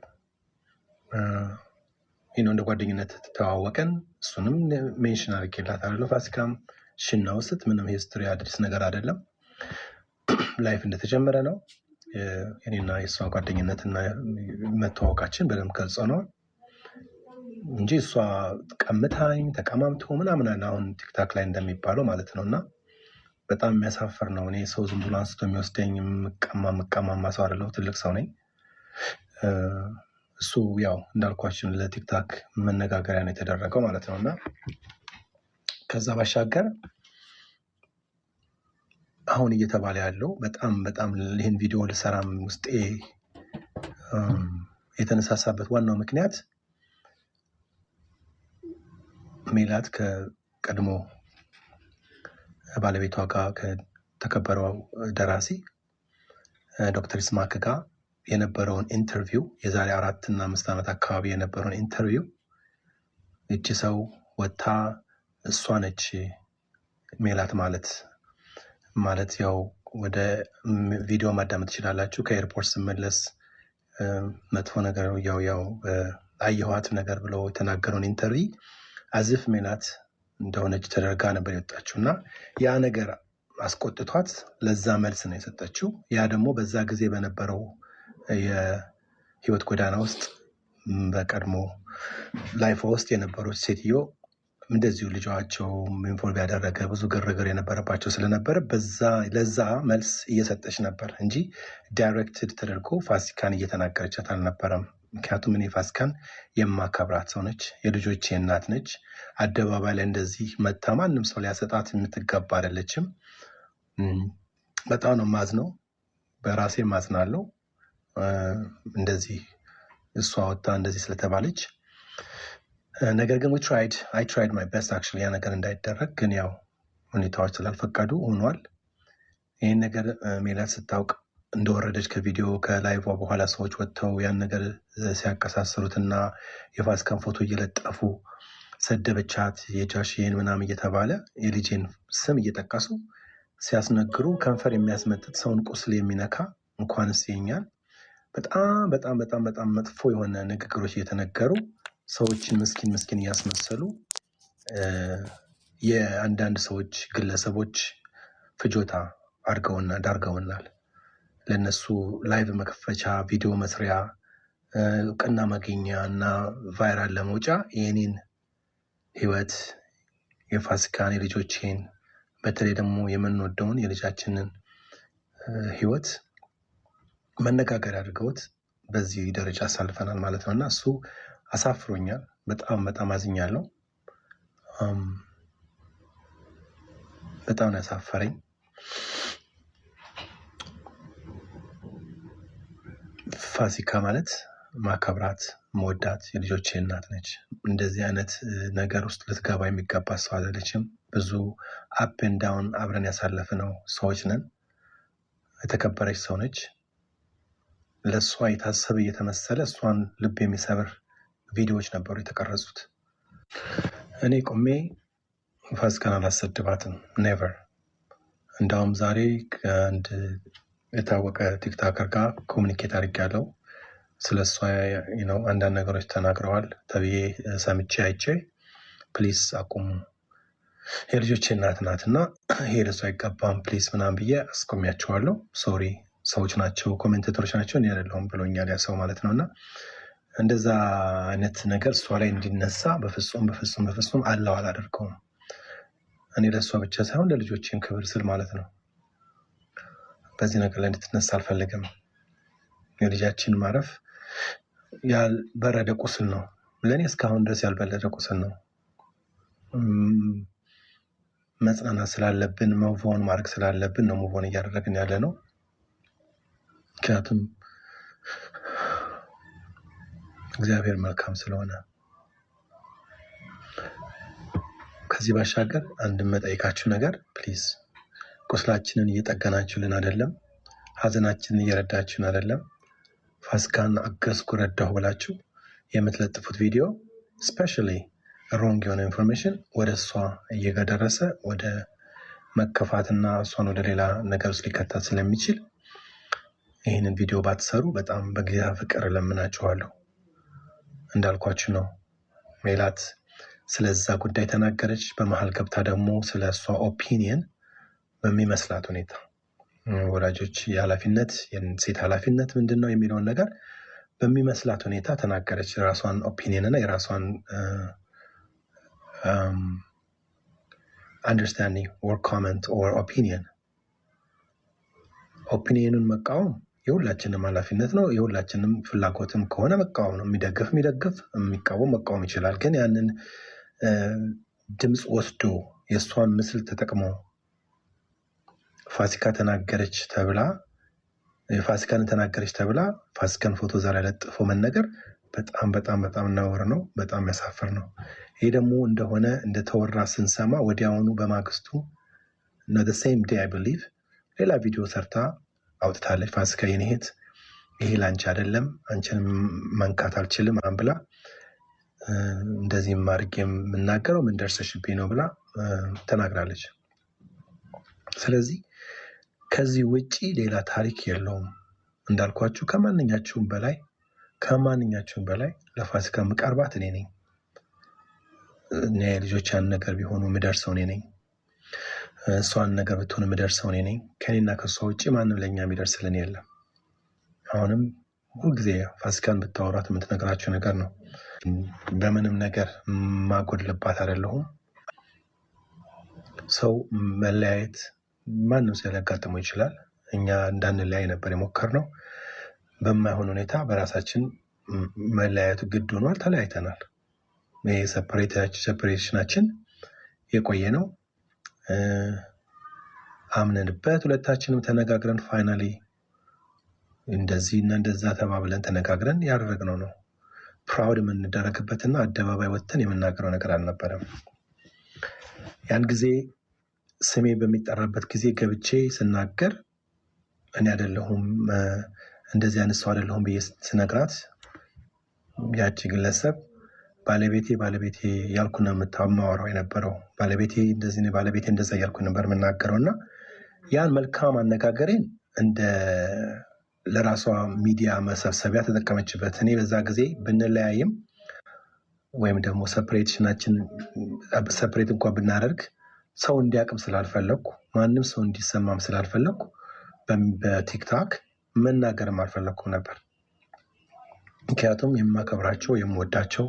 እንደ ጓደኝነት ተዋወቀን። እሱንም ሜንሽን አድርጌላታለሁ። ፋሲካም ሽና ውስጥ ምንም ሂስትሪ አዲስ ነገር አይደለም። ላይፍ እንደተጀመረ ነው። እኔና የእሷ ጓደኝነትና መተዋወቃችን በደንብ ገልጾ ነው እንጂ እሷ ቀምታኝ ተቀማምቶ ምናምን አሁን ቲክታክ ላይ እንደሚባለው ማለት ነው። እና በጣም የሚያሳፍር ነው። እኔ ሰው ዝም ብሎ አንስቶ የሚወስደኝ መቀማማ ሰው አይደለሁ። ትልቅ ሰው ነኝ። እሱ ያው እንዳልኳችን ለቲክታክ መነጋገሪያ ነው የተደረገው ማለት ነው። እና ከዛ ባሻገር አሁን እየተባለ ያለው በጣም ይህን ቪዲዮ ልሰራም ውስጤ የተነሳሳበት ዋናው ምክንያት ሜላት ከቀድሞ ባለቤቷ ጋር ከተከበረው ደራሲ ዶክተር ይስማዕከ ጋር የነበረውን ኢንተርቪው የዛሬ 4 እና 5 ዓመት አካባቢ የነበረውን ኢንተርቪው እቺ ሰው ወታ እሷ ነች ሜላት ማለት ያው ወደ ቪዲዮ ማዳመጥ ትችላላችሁ። ከኤርፖርት ስመለስ መጥፎ ነገር ያው አየኋት ነገር ብሎ የተናገረውን ኢንተርቪው አዝፍ ሜላት እንደሆነች ተደርጋ ነበር የወጣችው እና ያ ነገር አስቆጥቷት ለዛ መልስ ነው የሰጠችው። ያ ደግሞ በዛ ጊዜ በነበረው የህይወት ጎዳና ውስጥ በቀድሞ ላይፍ ውስጥ የነበሩት ሴትዮ እንደዚሁ ልጇቸው ኢንቮልቭ ያደረገ ብዙ ግርግር የነበረባቸው ስለነበረ ለዛ መልስ እየሰጠች ነበር እንጂ ዳይሬክትድ ተደርጎ ፋሲካን እየተናገረቻት አልነበረም። ምክንያቱም እኔ ፋሲካን የማከብራት ሰው ነች፣ የልጆቼ እናት ነች። አደባባይ ላይ እንደዚህ መታ ማንም ሰው ሊያሰጣት የምትገባ አይደለችም። በጣም ነው ማዝነው፣ በራሴ ማዝናለሁ። እንደዚህ እሷ ወጣ እንደዚህ ስለተባለች ነገር ግን I tried my best actually ያ ነገር እንዳይደረግ ግን ያው ሁኔታዎች ስላልፈቀዱ ሆኗል። ይህን ነገር ሜላት ስታውቅ እንደወረደች ከቪዲዮ ከላይቭ በኋላ ሰዎች ወጥተው ያን ነገር ሲያቀሳስሩትና የፋሲካን ፎቶ እየለጠፉ ሰደበቻት የጃሽን ምናምን እየተባለ የልጄን ስም እየጠቀሱ ሲያስነግሩ ከንፈር የሚያስመጥጥ ሰውን ቁስል የሚነካ እንኳንስ የኛል በጣም መጥፎ የሆነ ንግግሮች እየተነገሩ ሰዎችን ምስኪን እያስመሰሉ የአንዳንድ ሰዎች ግለሰቦች ፍጆታ ዳርገውናል። ለነሱ ላይቭ መክፈቻ ቪዲዮ መስሪያ እውቅና ማግኛ እና ቫይራል ለመውጫ የኔን ህይወት የፋሲካን የልጆቼን በተለይ ደግሞ የምንወደውን የልጃችንን ህይወት መነጋገር አድርገውት በዚህ ደረጃ አሳልፈናል ማለት ነው እና እሱ አሳፍሮኛል። በጣም አዝኛለሁ። በጣም ያሳፈረኝ ፋሲካ ማለት ማከብራት መወዳት የልጆቼ እናት ነች። እንደዚህ አይነት ነገር ውስጥ ልትገባ የሚገባ ሰው አይደለችም። ብዙ አፕ ኤንድ ዳውን አብረን ያሳለፍነው ሰዎች ነን። የተከበረች ሰው ነች። ለእሷ የታሰበ እየተመሰለ እሷን ልብ የሚሰብር ቪዲዮዎች ነበሩ የተቀረጹት። እኔ ቆሜ ፋሲካን አላሰድባትም፣ ኔቨር። እንዳውም ዛሬ ከአንድ የታወቀ ቲክቶከር ጋር ኮሚኒኬት አድርጌያለሁ። ስለ እሷ አንዳንድ ነገሮች ተናግረዋል ተብዬ ሰምቼ አይቼ ፕሊስ አቁሙ፣ የልጆቼ እናት ናት እና ይሄ ለእሷ አይገባም ፕሊስ ምናምን ብዬ አስቆሚያቸዋለሁ። ሶሪ፣ ሰዎች ናቸው፣ ኮሜንቴተሮች ናቸው፣ እኔ አይደለሁም ብሎኛል ያ ሰው ማለት ነው። እና እንደዛ አይነት ነገር እሷ ላይ እንዲነሳ በፍጹም በፍጹም በፍጹም አለው አላደርገውም። እኔ ለእሷ ብቻ ሳይሆን ለልጆቼም ክብር ስል ማለት ነው በዚህ ነገር ላይ እንድትነሳ አልፈልግም። የልጃችን ማረፍ ያልበረደ ቁስል ነው፣ ለእኔ እስካሁን ድረስ ያልበረደ ቁስል ነው። መጽናናት ስላለብን መቮን ማድረግ ስላለብን ነው ሙቮን እያደረግን ያለ ነው። ምክንያቱም እግዚአብሔር መልካም ስለሆነ። ከዚህ ባሻገር አንድ መጠይቃችሁ ነገር ፕሊዝ፣ ቁስላችንን እየጠገናችሁልን አይደለም፣ ሀዘናችንን እየረዳችሁን አይደለም። ፋሲካን አገዝኩ ረዳሁ ብላችሁ የምትለጥፉት ቪዲዮ ስፔሻሊ ሮንግ የሆነ ኢንፎርሜሽን ወደ እሷ እየደረሰ ወደ መከፋትና እሷን ወደ ሌላ ነገር ውስጥ ሊከታት ስለሚችል ይህንን ቪዲዮ ባትሰሩ በጣም በጌታ ፍቅር እለምናችኋለሁ። እንዳልኳችሁ ነው። ሜላት ስለዛ ጉዳይ ተናገረች። በመሀል ገብታ ደግሞ ስለ እሷ ኦፒኒየን በሚመስላት ሁኔታ ወላጆች የኃላፊነት የሴት ኃላፊነት ምንድን ነው የሚለውን ነገር በሚመስላት ሁኔታ ተናገረች። የራሷን ኦፒኒየን እና የራሷን አንደርስታንዲንግ ኦር ኮመንት ኦር ኦፒኒየን። ኦፒኒየኑን መቃወም የሁላችንም ኃላፊነት ነው። የሁላችንም ፍላጎትም ከሆነ መቃወም ነው። የሚደግፍ የሚቃወም መቃወም ይችላል። ግን ያንን ድምፅ ወስዶ የእሷን ምስል ተጠቅሞ ፋሲካን ተናገረች ተብላ ፋሲካን ፎቶ ዛሬ ለጥፎ መነገር በጣም በጣም በጣም ነውር ነው። በጣም ያሳፍር ነው። ይሄ ደግሞ እንደሆነ እንደተወራ ስንሰማ ወዲያውኑ በማግስቱ the same day I believe ሌላ ቪዲዮ ሰርታ አውጥታለች። ፋሲካ የኔ እህት ይሄ ላንቺ አይደለም፣ አንቺን መንካት አልችልም ብላ እንደዚህ ማድረግ የምናገረው ምን ደርሰሽብኝ ነው ብላ ተናግራለች። ስለዚህ ከዚህ ውጪ ሌላ ታሪክ የለውም። እንዳልኳችሁ ከማንኛችሁም በላይ ለፋሲካ ምቀርባት እኔ ነኝ። እኔ ልጆች ያን ነገር ቢሆኑ ምደርሰው እኔ ነኝ። እሷን ነገር ብትሆን ምደርሰው እኔ ነኝ። ከኔና ከሷ ውጪ ማንም ለኛ የሚደርስልን የለም። አሁንም ሁልጊዜ ፋሲካን ብታወራት የምትነግራችሁ ነገር ነው። በምንም ነገር ማጎድልባት አይደለሁም። ሰው መለያየት ማንም ሰው ሊያጋጥመው ይችላል። እኛ እንዳንለያይ ነበር የሞከርነው። በማይሆን ሁኔታ በራሳችን መለያየቱ ግድ ሆኗል። ተለያይተናል። ይሄ ሴፐሬሽናችን የቆየ ነው። አምነንበት ሁለታችንም ተነጋግረን ፋይናሊ እንደዚህ እና እንደዛ ተባብለን ተነጋግረን ያደረግነው ነው። ፕራውድ የምንደረግበትና አደባባይ ወጥተን የምናገረው ነገር አልነበረም። ያን ጊዜ ስሜ በሚጠራበት ጊዜ ገብቼ ስናገር እኔ አይደለሁም እንደዚህ አይነት ሰው አይደለሁም ብዬ ስነግራት ያቺ ግለሰብ ባለቤቴ ያልኩ ነው የማወራው የነበረው። ባለቤቴ እንደዛ ያልኩ ነበር የምናገረው እና ያን መልካም አነጋገሬን እንደ ለራሷ ሚዲያ መሰብሰቢያ ተጠቀመችበት። እኔ በዛ ጊዜ ብንለያይም ወይም ደግሞ ሰፕሬት እንኳን ብናደርግ ሰው እንዲያቅም ስላልፈለግኩ ማንም ሰው እንዲሰማም ስላልፈለግኩ በቲክታክ መናገርም አልፈለግኩም ነበር። ምክንያቱም የማከብራቸው የምወዳቸው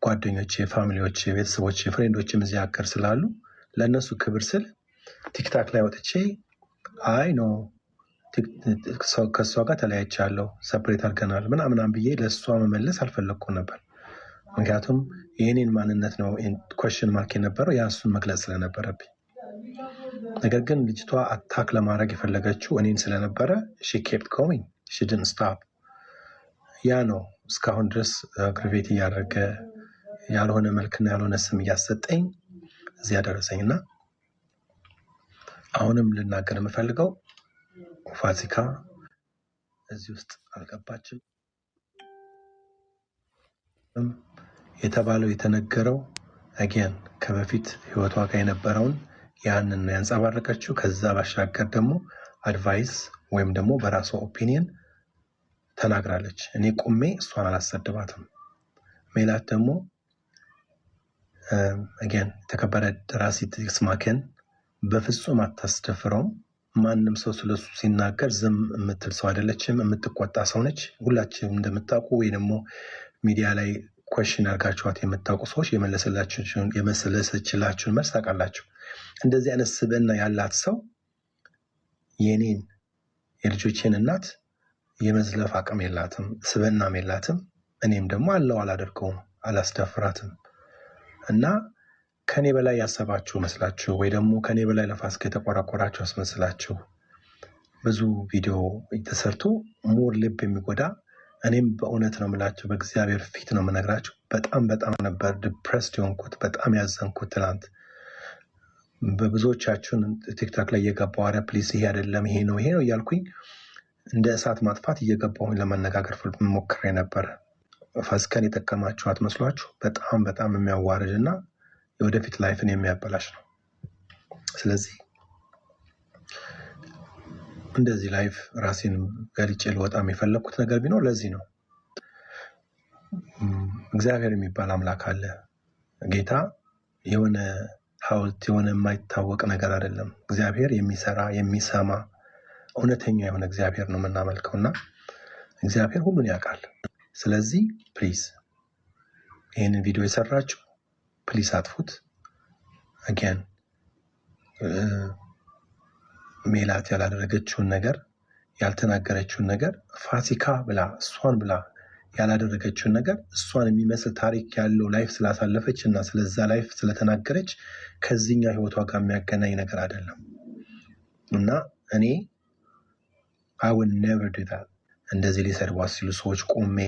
ጓደኞቼ፣ ፋሚሊዎች፣ ቤተሰቦች፣ ፍሬንዶችም እዚህ ሀገር ስላሉ ለእነሱ ክብር ስል ቲክታክ ላይ ወጥቼ አይ ነው ከእሷ ጋር ተለያይቻለሁ፣ ሰፕሬት አድርገናል ምናምናም ብዬ ለእሷ መመለስ አልፈለግኩም ነበር። ምክንያቱም የኔን ማንነት ነው ኮሽን ማርክ የነበረው ያሱን መግለጽ ስለነበረብኝ። ነገር ግን ልጅቷ አታክ ለማድረግ የፈለገችው እኔን ስለነበረ she kept going, she didn't stop። ያ ነው እስካሁን ድረስ አግሪቬት እያደረገ ያልሆነ መልክና ያልሆነ ስም እያሰጠኝ እዚህ ያደረሰኝና አሁንም ልናገር የምፈልገው ፋሲካ እዚህ ውስጥ አልገባችም። የተባለው የተነገረው አገን ከበፊት ህይወቷ ጋር የነበረውን ያንን ነው ያንጸባረቀችው። ከዛ ባሻገር ደግሞ አድቫይስ ወይም ደግሞ በራሷ ኦፒኒየን ተናግራለች። እኔ ቁሜ እሷን አላሰደባትም። ሜላት ደግሞ አገን ተከበረ ደራሲ ትስማከን በፍጹም አታስደፍረውም። ማንም ሰው ስለሱ ሲናገር ዝም የምትል ሰው አይደለችም። የምትቆጣ ሰው ነች። ሁላችንም እንደምታውቁ ወይ ደግሞ ሚዲያ ላይ ኮሽን አርጋችኋት የምታውቁ ሰዎች የመለሰችላችሁን መልስ ታውቃላችሁ። እንደዚህ አይነት ስብዕና ያላት ሰው የኔን የልጆቼን እናት የመዝለፍ አቅም የላትም፣ ስብዕናም የላትም። እኔም ደግሞ አላደርገውም፣ አላስደፍራትም። እና ከኔ በላይ ያሰባችሁ መስላችሁ ወይ ደግሞ ከኔ በላይ ለፋሲካ የተቆራቆራችሁ አስመስላችሁ ብዙ ቪዲዮ ተሰርቶ ሞር ልብ የሚጎዳ እኔም በእውነት ነው የምላችሁ፣ በእግዚአብሔር ፊት ነው የምነግራችሁ። በጣም ነበር ዲፕሬስድ የሆንኩት፣ በጣም ያዘንኩት ትናንት። በብዙዎቻችሁን ቲክቶክ ላይ እየገባሁ አረ ፕሊስ ይሄ አይደለም ይሄ ነው እያልኩኝ እንደ እሳት ማጥፋት እየገባሁኝ ለመነጋገር ሞክሬ ነበር። ፋሲካን የጠቀማችኋት መስሏችሁ በጣም የሚያዋርድ እና የወደፊት ላይፍን የሚያበላሽ ነው። ስለዚህ እንደዚህ ላይፍ ራሴን ገልጬ ልወጣ የፈለኩት ነገር ቢኖር ለዚህ ነው። እግዚአብሔር የሚባል አምላክ አለ። ጌታ የሆነ ሐውልት የሆነ የማይታወቅ ነገር አይደለም። እግዚአብሔር የሚሰራ የሚሰማ እውነተኛ የሆነ እግዚአብሔር ነው የምናመልከውና እግዚአብሔር ሁሉን ያውቃል። ስለዚህ ፕሊዝ ይህንን ቪዲዮ የሰራችሁ ፕሊዝ አጥፉት። አገን ሜላት ያላደረገችውን ነገር ያልተናገረችውን ነገር ፋሲካ ብላ እሷን ብላ ያላደረገችውን ነገር እሷን የሚመስል ታሪክ ያለው ላይፍ ስላሳለፈች እና ስለዛ ላይፍ ስለተናገረች ከዚህኛው ህይወቷ ጋር የሚያገናኝ ነገር አይደለም። እና እኔ I would never do that። እንደዚህ ሊሰድቧት ሲሉ ሰዎች ቆሜ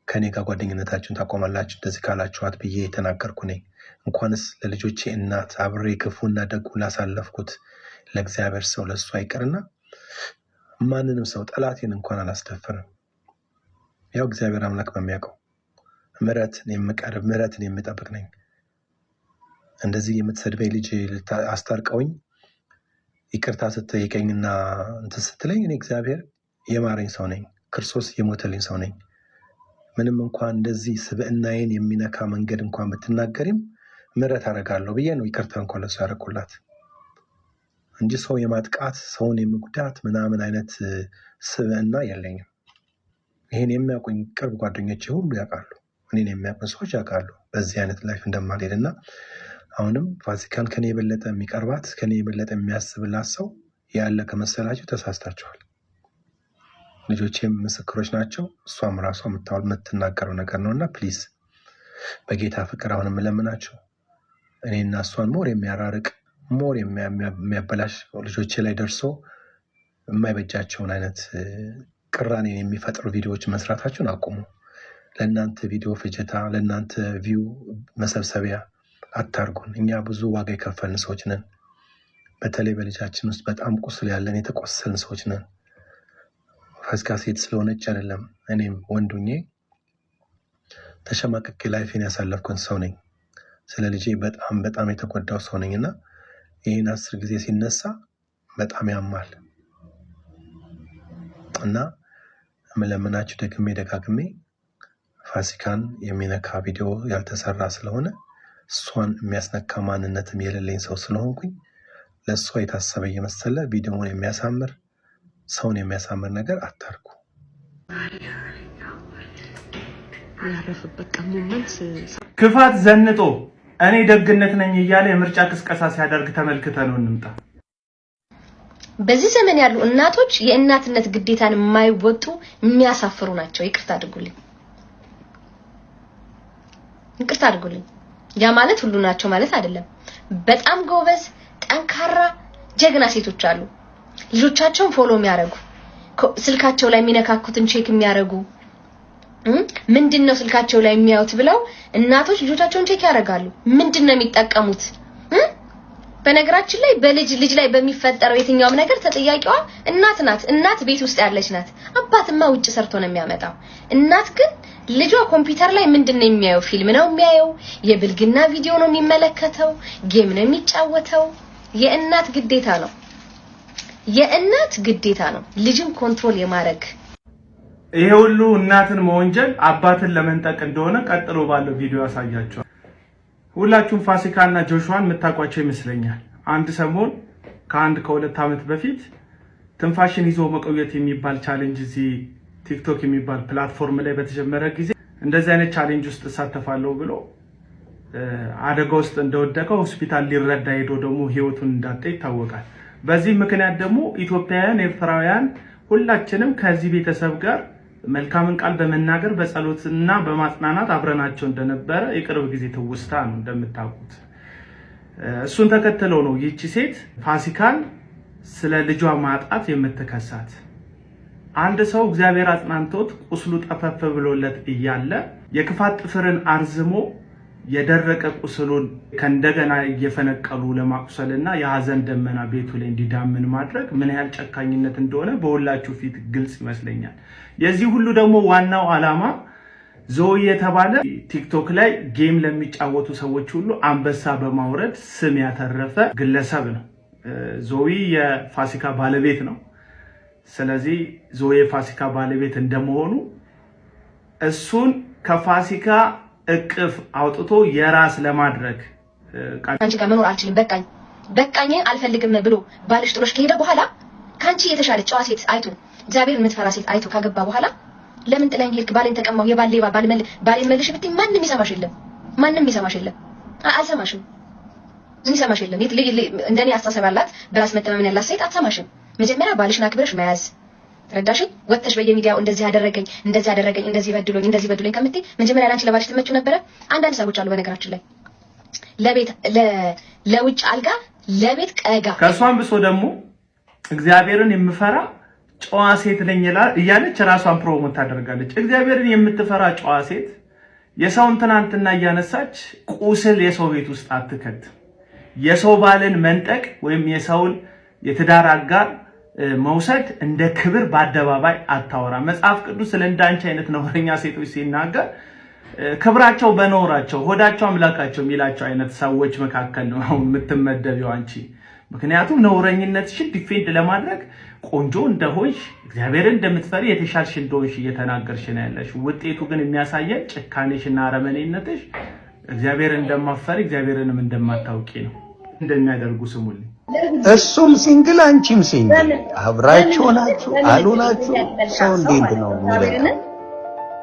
ከኔ ጋር ጓደኝነታችሁን ታቆማላችሁ እንደዚህ ካላችኋት ብዬ የተናገርኩ ነኝ። እንኳንስ ለልጆቼ እናት አብሬ ክፉና ደጉ ላሳለፍኩት ለእግዚአብሔር ሰው ለሱ አይቀርና ማንንም ሰው ጠላቴን እንኳን አላስደፍርም። ያው እግዚአብሔር አምላክ በሚያውቀው ምሕረትን የምጠብቅ ነኝ። እንደዚህ የምትሰድበኝ ልጅ አስታርቀውኝ ይቅርታ ስትጠይቀኝና እንትን ስትለኝ እኔ እግዚአብሔር የማረኝ ሰው ነኝ፣ ክርስቶስ የሞተልኝ ሰው ነኝ። ምንም እንኳን እንደዚህ ስብዕናዬን የሚነካ መንገድ እንኳን ብትናገሪም ምሕረት አደርጋለሁ ብዬ ነው ይቅርታ እንኳን ለሱ ያደረኩላት እንጂ ሰው የማጥቃት ሰውን የመጉዳት ምናምን አይነት ስብዕና የለኝም። ይሄን የሚያውቁኝ ቅርብ ጓደኞቼ ሁሉ ያውቃሉ። እኔን የሚያውቁኝ ሰዎች ያውቃሉ በዚህ አይነት ላይፍ እንደማልሄድና አሁንም ፋሲካን ከኔ የበለጠ የሚቀርባት ከኔ የበለጠ የሚያስብላት ሰው ያለ ከመሰላችሁ ተሳስታችኋል። ልጆቼም ምስክሮች ናቸው። እሷም ራሷ የምትናገረው ነገር ነውና ፕሊዝ በጌታ ፍቅር አሁን የምለምናችሁ እኔና እሷን ሞር የሚያራርቅ ሞር የሚያበላሽ ልጆቼ ላይ ደርሶ የማይበጃቸውን አይነት ቅራኔን የሚፈጥሩ ቪዲዮዎች መስራታችሁን አቁሙ። ለእናንተ ቪዲዮ ፍጀታ፣ ለእናንተ ቪው መሰብሰቢያ አታርጉን። እኛ ብዙ ዋጋ የከፈልን ሰዎች ነን። በተለይ በልጃችን ውስጥ በጣም ቁስል ያለን የተቆሰልን ሰዎች ነን። ፋሲካ ሴት ስለሆነች አይደለም፣ እኔም ወንዱኜ ተሸማቀቄ ላይፌን ያሳለፍኩን ሰው ነኝ። ስለ ልጄ በጣም የተጎዳው ሰው ነኝና ይህን 10 ጊዜ ሲነሳ በጣም ያማል እና የምለምናችሁ ደጋግሜ ፋሲካን የሚነካ ቪዲዮ ያልተሰራ ስለሆነ እሷን የሚያስነካ ማንነትም የሌለኝ ሰው ስለሆንኩኝ ለእሷ የታሰበ እየመሰለ ቪዲዮውን የሚያሳምር ሰውን የሚያሳምር ነገር አታርጉ። ክፋት ዘንጦ እኔ ደግነት ነኝ እያለ የምርጫ ቅስቀሳ ሲያደርግ ተመልክተነው እንምጣ። በዚህ ዘመን ያሉ እናቶች የእናትነት ግዴታን የማይወጡ የሚያሳፍሩ ናቸው። ይቅርታ አድርጉልኝ። ያ ማለት ሁሉ ናቸው ማለት አይደለም። በጣም ጎበዝ፣ ጠንካራ፣ ጀግና ሴቶች አሉ። ልጆቻቸውን ፎሎ የሚያረጉ ስልካቸው ላይ የሚነካኩትን ቼክ የሚያረጉ ምንድነው ስልካቸው ላይ የሚያዩት ብለው እናቶች ልጆቻቸውን ቼክ ያደርጋሉ። ምንድነው የሚጠቀሙት? በነገራችን ላይ ልጅ ላይ በሚፈጠረው የትኛውም ነገር ተጠያቂዋ እናት ናት። እናት ቤት ውስጥ ያለች ናት። አባትማ ውጭ ሰርቶ ነው የሚያመጣው። እናት ግን ልጇ ኮምፒውተር ላይ ምንድነው የሚያየው? ፊልም ነው የሚያየው? የብልግና ቪዲዮ ነው የሚመለከተው? ጌም ነው የሚጫወተው? የእናት ግዴታ ነው። የእናት ግዴታ ነው ልጅን ኮንትሮል የማድረግ። ይሄ ሁሉ እናትን መወንጀል አባትን ለመንጠቅ እንደሆነ ቀጥሎ ባለው ቪዲዮ ያሳያቸዋል። ሁላችሁም ፋሲካና ጆሹዋን የምታውቋቸው ይመስለኛል። አንድ ሰሞን ከ2 ዓመት በፊት ትንፋሽን ይዞ መቆየት የሚባል ቻሌንጅ እዚህ ቲክቶክ የሚባል ፕላትፎርም ላይ በተጀመረ ጊዜ እንደዚህ አይነት ቻሌንጅ ውስጥ ተሳተፋለሁ ብሎ አደጋ ውስጥ እንደወደቀ ሆስፒታል ሊረዳ ሄዶ ደግሞ ህይወቱን እንዳጣ ይታወቃል። በዚህ ምክንያት ደግሞ ኢትዮጵያውያን፣ ኤርትራውያን ሁላችንም ከዚህ ቤተሰብ ጋር መልካምን ቃል በመናገር በጸሎትና በማጽናናት አብረናቸው እንደነበረ የቅርብ ጊዜ ትውስታ ነው እንደምታውቁት። እሱን ተከትለው ነው ይቺ ሴት ፋሲካን ስለ ልጇ ማጣት የምትከሳት። አንድ ሰው እግዚአብሔር አጽናንቶት ቁስሉ ጠፈፍ ብሎለት እያለ የክፋት ጥፍርን አርዝሞ የደረቀ ቁስሉን ከእንደገና እየፈነቀሉ ለማቁሰልና የሐዘን ደመና ቤቱ ላይ እንዲዳምን ማድረግ ምን ያህል ጨካኝነት እንደሆነ በሁላችሁ ፊት ግልጽ ይመስለኛል። የዚህ ሁሉ ደግሞ ዋናው ዓላማ ዞይ የተባለ ቲክቶክ ላይ ጌም ለሚጫወቱ ሰዎች ሁሉ አንበሳ በማውረድ ስም ያተረፈ ግለሰብ ነው። ዞይ የፋሲካ ባለቤት ነው። ስለዚህ ዞይ የፋሲካ ባለቤት እንደመሆኑ እሱን ከፋሲካ እቅፍ አውጥቶ የራስ ለማድረግ አንቺ ጋር መኖር አልችልም፣ በቃኝ አልፈልግም ብሎ ባልሽ ጥሎሽ ከሄደ በኋላ ካንቺ የተሻለ ጨዋ ሴት አይቶ እግዚአብሔር የምትፈራ ሴት አይቶ ካገባ በኋላ ለምን ጥለኝ ሄድክ? ባሌን ተቀማው፣ የባሌባ ባሌን መልሽ ብትይ ማንንም ይሰማሽ የለም። አልሰማሽም። ምን ይሰማሽ የለም። እንደኔ አስተሳሰብ ያላት በራስ መተማመን ያላት ሴት አትሰማሽም። መጀመሪያ ባልሽን አክብረሽ መያዝ ረዳሽኝ። ወጥተሽ በየሚዲያው እንደዚህ ያደረገኝ እንደዚህ በድሎኝ ከምትይ መጀመሪያ ላንቺ ለባልሽ ትመጪው ነበረ። አንዳንድ ሰዎች አሉ በነገራችን ላይ ለውጭ አልጋ ለቤት ቀጋ። ከሷን ብሶ ደግሞ እግዚአብሔርን የምፈራ ጨዋ ሴት ነኝ እያለች ራሷን ፕሮሞት ታደርጋለች። እግዚአብሔርን የምትፈራ ጨዋ ሴት የሰውን ትናንትና እያነሳች ቁስል የሰው ቤት ውስጥ አትከት። የሰው ባልን መንጠቅ ወይም የሰውን የትዳር አጋር መውሰድ እንደ ክብር በአደባባይ አታወራ። መጽሐፍ ቅዱስ ስለ እንዳንቺ አይነት ነውረኛ ሴቶች ሲናገር ክብራቸው በኖራቸው ሆዳቸው አምላካቸው የሚላቸው አይነት ሰዎች መካከል ነው የምትመደቢው አንቺ። ምክንያቱም ነውረኝነትሽን ዲፌንድ ለማድረግ ቆንጆ እንደሆንሽ እግዚአብሔርን እንደምትፈሪ የተሻልሽ እንደሆንሽ እየተናገርሽ ነው ያለሽ። ውጤቱ ግን የሚያሳየው ጭካኔሽና አረመኔነትሽ እግዚአብሔርን እንደማፈሪ እግዚአብሔርንም እንደማታውቂ ነው። እንደሚያደርጉ ስሙልኝ። እሱም ሲንግል አንቺም ሲንግል አብራችሁ ናችሁ አሉናችሁ። ሰው እንዴት ነው የሚለው?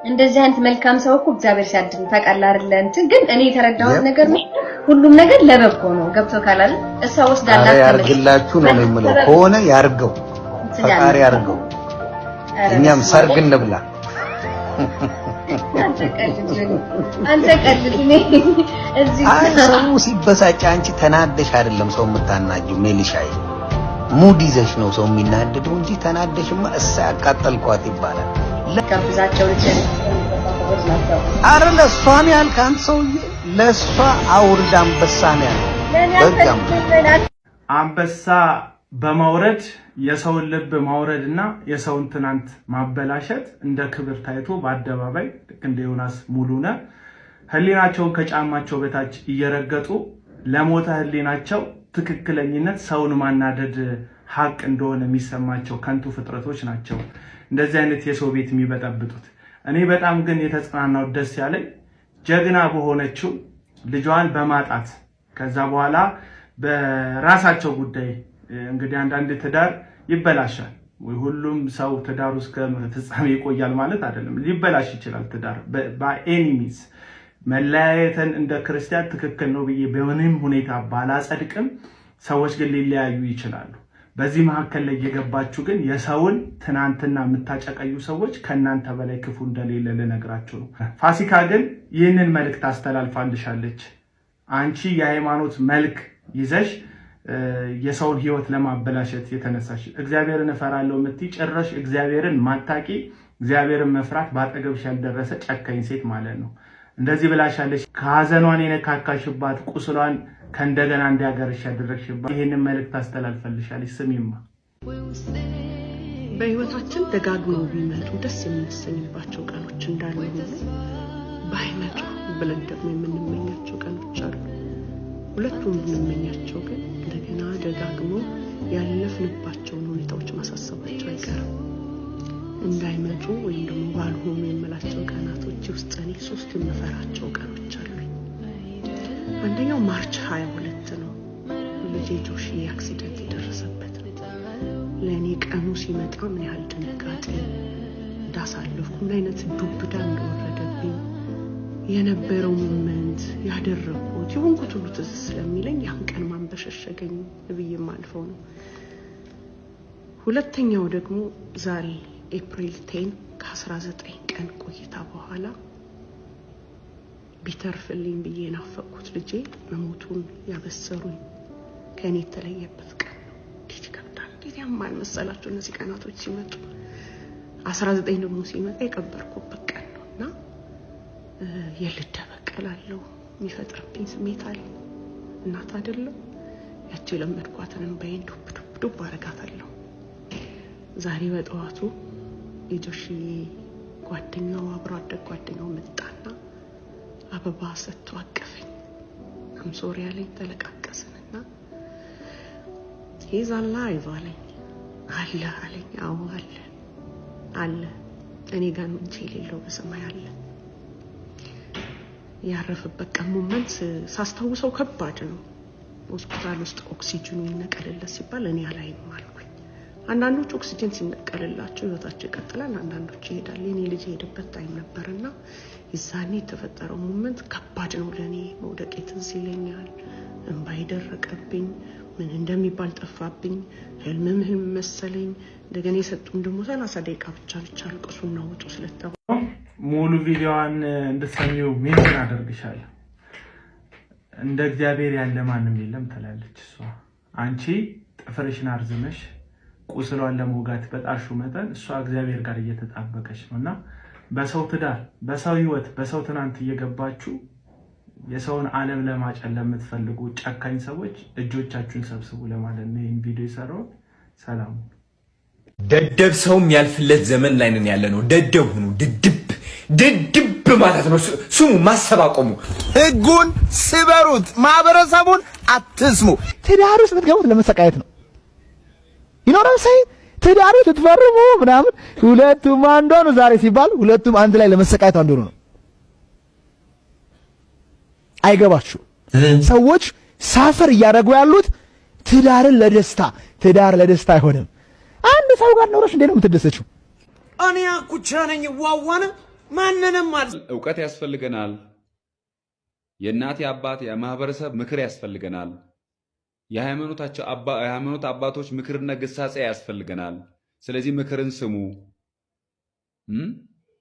እንደዚህ አይነት መልካም ሰው እኮ እግዚአብሔር ሲያድን ታውቃለህ አይደል? እንትን ግን እኔ የተረዳሁት ነገር ነው ሁሉም ነገር ለበጎ ነው። ገብቶ ካላል እሷ ወስዳላት ያርግላችሁ ነው የምለው። ከሆነ ያርገው፣ ፈጣሪ ያርገው። እኛም ሰርግ እንብላ። አንተ ቀልድ እዚህ ሰው ሲበሳጭ አንቺ ተናደሽ አይደለም ሰው የምታናጂው። ሜሊሻይ ሙድ ይዘሽ ነው ሰው የሚናደደው እንጂ ተናደሽማ እሳ ያቃጠልኳት ይባላል። ለከብዛቸው አረ ለሷ ነው ያልክ አንተ ሰውዬ፣ ለሷ አውርድ አንበሳ ነው ያልክ። አንበሳ በማውረድ የሰውን ልብ ማውረድና የሰውን ትናንት ማበላሸት እንደ ክብር ታይቶ በአደባባይ ልክ እንደ ዮናስ ሙሉነ ህሊናቸውን ከጫማቸው በታች እየረገጡ ለሞተ ህሊናቸው ትክክለኝነት ሰውን ማናደድ ሀቅ እንደሆነ የሚሰማቸው ከንቱ ፍጥረቶች ናቸው እንደዚህ አይነት የሰው ቤት የሚበጠብጡት። እኔ በጣም ግን የተጽናናው ደስ ያለኝ ጀግና በሆነችው ልጇን በማጣት ከዛ በኋላ በራሳቸው ጉዳይ እንግዲህ አንዳንድ ትዳር ይበላሻል ወይ ሁሉም ሰው ትዳር ውስጥ ከፍጻሜ ይቆያል ማለት አይደለም። ሊበላሽ ይችላል ትዳር በኤኒሚስ መለያየትን እንደ ክርስቲያን ትክክል ነው ብዬ በምንም ሁኔታ ባላጸድቅም ሰዎች ግን ሊለያዩ ይችላሉ። በዚህ መካከል ላይ የገባችሁ ግን የሰውን ትናንትና የምታጨቀዩ ሰዎች ከናንተ በላይ ክፉ እንደሌለ ልነግራችሁ ነው። ፋሲካ ግን ይህንን መልእክት አስተላልፋልሻለች። አንቺ የሃይማኖት መልክ ይዘሽ የሰውን ህይወት ለማበላሸት የተነሳሽ እግዚአብሔርን እፈራለሁ የምትይ ጭራሽ እግዚአብሔርን ማታቂ እግዚአብሔርን መፍራት ባጠገብሽ ያልደረሰ ጨካኝ ሴት ማለት ነው። እንደዚህ ብላሻለች። ከሐዘኗን የነካካሽባት ቁስሏን ከእንደገና እንዲያገርሽ ያደረግሽባት ይሄንን መልእክት አስተላልፈልሻለች። ስሚማ በህይወታችን ደጋግመው ቢመጡ ደስ የሚያሰኝባቸው ቀኖች እንዳሉ ሁሉ ባይመጡ ብለን ደግሞ የምንመኛቸው ቀኖች አሉ። ሁለቱም ብንመኛቸው ግን እንደገና ደጋግመው ያለፍንባቸውን ሁኔታዎች ማሳሰባቸው አይቀርም። እንዳይመጡ ወይም ደግሞ ባልሆኑ የምላቸው ቀናቶች ውስጥ እኔ 3 የምፈራቸው ቀኖች አሉ። አንደኛው ማርች 22 ነው። ልጄ ጆሺ አክሲደንት የደረሰበት ነው። ለእኔ ቀኑ ሲመጣ ምን ያህል ድንጋጤ እንዳሳለፍኩ፣ ምን አይነት ዱብዳ እንደወረደብኝ የነበረው ሞመንት ያደረኩት የሆንኩት ሁሉ ትዝ ስለሚለኝ ያን ቀን ማንበሸሸገኝ ብዬም አልፈው ነው። ሁለተኛው ደግሞ ዛሬ ኤፕሪል 10 ከ19 ቀን ቆይታ በኋላ ቢተርፍልኝ ብዬ ናፈቅኩት ልጄ መሞቱን ያበሰሩኝ ከኔ የተለየበት ቀን ነው። እንዴት ይከብዳል! እንዴት ያማል መሰላችሁ እነዚህ ቀናቶች ሲመጡ። 19 ደግሞ ሲመጣ የቀበርኩበት ቀን ነውና የልደ በቀላለው የሚፈጥርብኝ ስሜት አለ። እናት አይደለም ያቺ ለመድኳትን በይን ዱብ አረጋታለሁ። ዛሬ በጠዋቱ የጆሺ ጓደኛው አብሮ አደግ ጓደኛው መጣና አበባ ሰጥቶ አቀፈኝ። አምሶሪ ያለኝ ተለቃቀስንና ሂዝ አላይቭ አለኝ። አለ አለኝ። አዎ አለ እኔ ጋር ነው እንጂ የሌለው በሰማይ አለ። ያረፈበት ቀን ሞመንት ሳስታውሰው ከባድ ነው። ሆስፒታል ውስጥ ኦክሲጅኑ ይነቀልለት ሲባል እኔ አላይም አልኩኝ። አንዳንዶች ኦክሲጅን ሲነቀልላቸው ህይወታቸው ይቀጥላል፣ አንዳንዶች ይሄዳል። የኔ ልጅ ሄደበት ታይም ነበርና ይዛኔ የተፈጠረው ሞመንት ከባድ ነው ለኔ። መውደቄ ትዝ ይለኛል። እንባይ ደረቀብኝ። ምን እንደሚባል ጠፋብኝ። ህልም መሰለኝ። እንደገና የሰጡን ደግሞ 30 ደቂቃ ብቻ አልቅሱና ወጡ ስለተባለ ሙሉ ቪዲዮዋን እንድትሰሚው ሜንሽን አደርግሻለሁ። እንደ እግዚአብሔር ያለ ማንም የለም ትላለች እሷ። አንቺ ጥፍርሽን አርዝመሽ ቁስሏን ለመውጋት በጣሹ መጠን እሷ እግዚአብሔር ጋር እየተጣበቀች ነውና በሰው ትዳር፣ በሰው ህይወት፣ በሰው ትናንት እየገባችሁ የሰውን ዓለም ለማጨለም የምትፈልጉ ጨካኝ ሰዎች እጆቻችሁን ሰብስቡ ለማለት ነው ይሄን ቪዲዮ የሰራው። ሰላም። ደደብ ሰውም ያልፍለት ዘመን ላይ ነን ያለነው። ደደብ ሁኑ። ድድብ ማለት ነው። ስሙ፣ ማሰብ አቆሙ። ህጉን ስበሩት፣ ማህበረሰቡን አትስሙ። ትዳር ውስጥ ብትገቡት ለመሰቃየት ነው። ይኖራል ሳይ ትዳር ውስጥ ትፈርሙ ምናምን ሁለቱም አንድ ሆኑ ዛሬ ሲባል ሁለቱም አንድ ላይ ለመሰቃየት አንድ ሆኑ ነው። አይገባችሁ? ሰዎች ሳፈር እያደረጉ ያሉት ትዳርን ለደስታ። ትዳር ለደስታ አይሆንም። አንድ ሰው ጋር ኖረሽ እንዴት ነው የምትደሰችው? እኔ አኩቻ ነኝ ዋዋነ ማንንም ማለት እውቀት ያስፈልገናል። የእናት አባት የማህበረሰብ ምክር ያስፈልገናል። የሃይማኖት አባቶች ምክርና ግሳጼ ያስፈልገናል። ስለዚህ ምክርን ስሙ።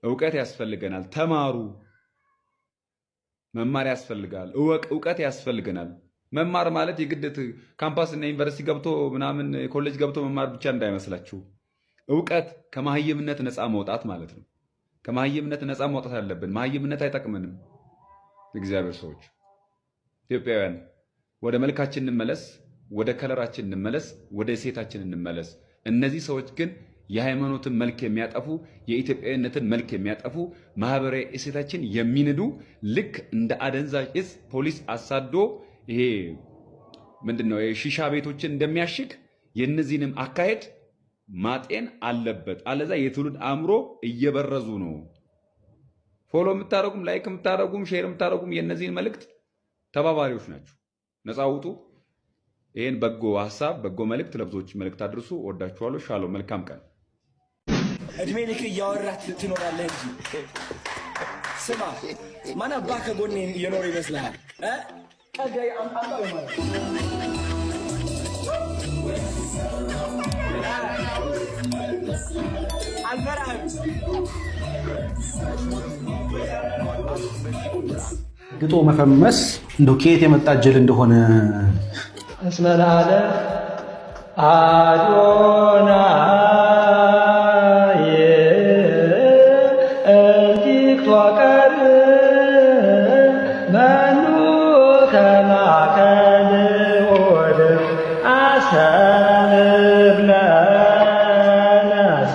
እውቀት ያስፈልገናል። ተማሩ። መማር ያስፈልጋል። እውቀት ያስፈልገናል። መማር ማለት የግድ ካምፓስ እና ዩኒቨርሲቲ ገብቶ ምናምን ኮሌጅ ገብቶ መማር ብቻ እንዳይመስላችሁ። እውቀት ከመሀይምነት ነፃ መውጣት ማለት ነው። ከመሀይምነት ነፃ መውጣት አለብን። መሀይምነት አይጠቅምንም። እግዚአብሔር ሰዎች ኢትዮጵያውያን ወደ መልካችን እንመለስ፣ ወደ ከለራችን እንመለስ፣ ወደ ሴታችን እንመለስ። እነዚህ ሰዎች ግን የሃይማኖትን መልክ የሚያጠፉ፣ የኢትዮጵያዊነትን መልክ የሚያጠፉ፣ ማህበራዊ እሴታችን የሚንዱ ልክ እንደ አደንዛዥ እጽ ፖሊስ አሳዶ ይሄ ምንድነው የሺሻ ቤቶችን እንደሚያሽግ የነዚህንም አካሄድ ማጤን አለበት። አለዛ የትውልድ አእምሮ እየበረዙ ነው። ፎሎ የምታደርጉም ላይክ የምታደርጉም ሼር የምታደርጉም የነዚህን መልእክት ተባባሪዎች ናቸው። ነፃ ውጡ። ይሄን በጎ ሐሳብ በጎ መልእክት ለብዙዎች መልእክት አድርሱ። ወዳችኋለሁ። ሻሎም። መልካም ቀን። እድሜ ልክ እያወራት ትኖራለህ እንጂ ስማ፣ ማን አባ ከጎኔ እየኖረ ይመስልሃል? ቀጋይ አምጣጣ ማለት አልፈራህም። ግጦ መፈመስ እንደው ከየት የመጣ ጀል እንደሆነ እስመላለ አዶናይ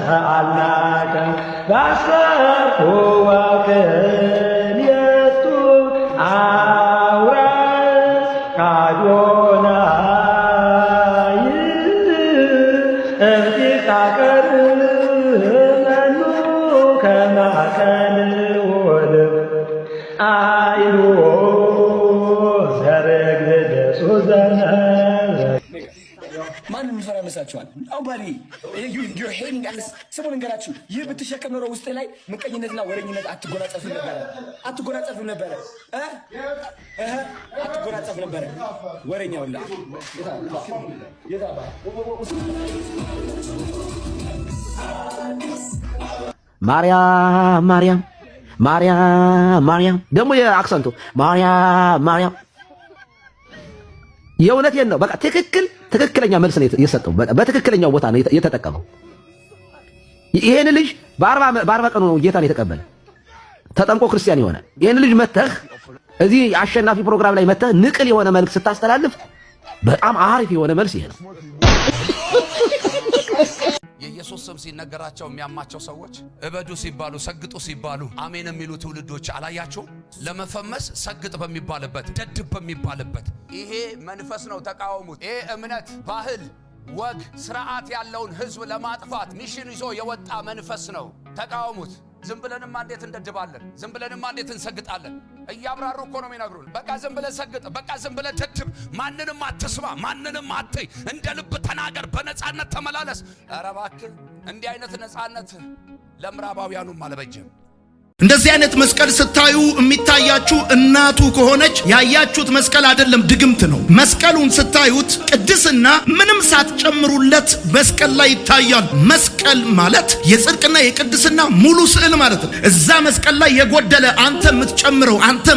ሰአልናከ በአስፈርቶ ወክልኤቱ አውራን ከአዶናይ እምቲታቀር መኑ ከማከል ወልብ አይሎ ዘረግደ ሶዘነ ማን የሚፈራ ይመስላችኋል? nobody you're hating us ስሙን እንገራችሁ ይህ ብትሸከም ኖሮ ውስጥ ላይ ምቀኝነትና ወረኝነት አትጎናጸፍም ነበር አትጎናጸፍ ነበር ወረኛ ወላ ማርያም ማርያም ማርያም ማርያም ደግሞ የአክሰንቱ ማርያም የእውነቴን ነው። በቃ ትክክለኛ መልስ ነው የሰጠው። በትክክለኛው ቦታ ነው የተጠቀመው። ይሄን ልጅ በ40 ቀኑ ነው ጌታን የተቀበለ ተጠምቆ ክርስቲያን የሆነ ይሄን ልጅ መተህ እዚህ አሸናፊ ፕሮግራም ላይ መተህ ንቅል የሆነ መልክ ስታስተላልፍ በጣም አሪፍ የሆነ መልስ ይሄ ነው። የኢየሱስ ስም ሲነገራቸው የሚያማቸው ሰዎች እበዱ ሲባሉ ሰግጡ ሲባሉ አሜን የሚሉ ትውልዶች አላያቸው። ለመፈመስ ሰግጥ በሚባልበት ደድብ በሚባልበት ይሄ መንፈስ ነው ተቃወሙት። ይሄ እምነት፣ ባህል፣ ወግ፣ ስርዓት ያለውን ህዝብ ለማጥፋት ሚሽን ይዞ የወጣ መንፈስ ነው። ተቃወሙት። ዝም ብለንማ እንዴት እንደድባለን? ዝም ብለንማ እንዴት እንሰግጣለን? እያብራሩ እኮ ነው የሚነግሩን። በቃ ዝም ብለህ ሰግጥ፣ በቃ ዝም ብለህ ደድብ፣ ማንንም አትስማ፣ ማንንም አትይ፣ እንደ ልብ ተናገር፣ በነፃነት ተመላለስ። ኧረ እባክህ እንዲህ አይነት ነፃነት ለምዕራባውያኑም አልበጀም። እንደዚህ አይነት መስቀል ስታዩ የሚታያችሁ እናቱ ከሆነች ያያችሁት መስቀል አይደለም፣ ድግምት ነው። መስቀሉን ስታዩት ቅድስና ምንም ሳትጨምሩለት መስቀል ላይ ይታያል። መስቀል ማለት የጽድቅና የቅድስና ሙሉ ስዕል ማለት ነው። እዛ መስቀል ላይ የጎደለ አንተ የምትጨምረው አንተ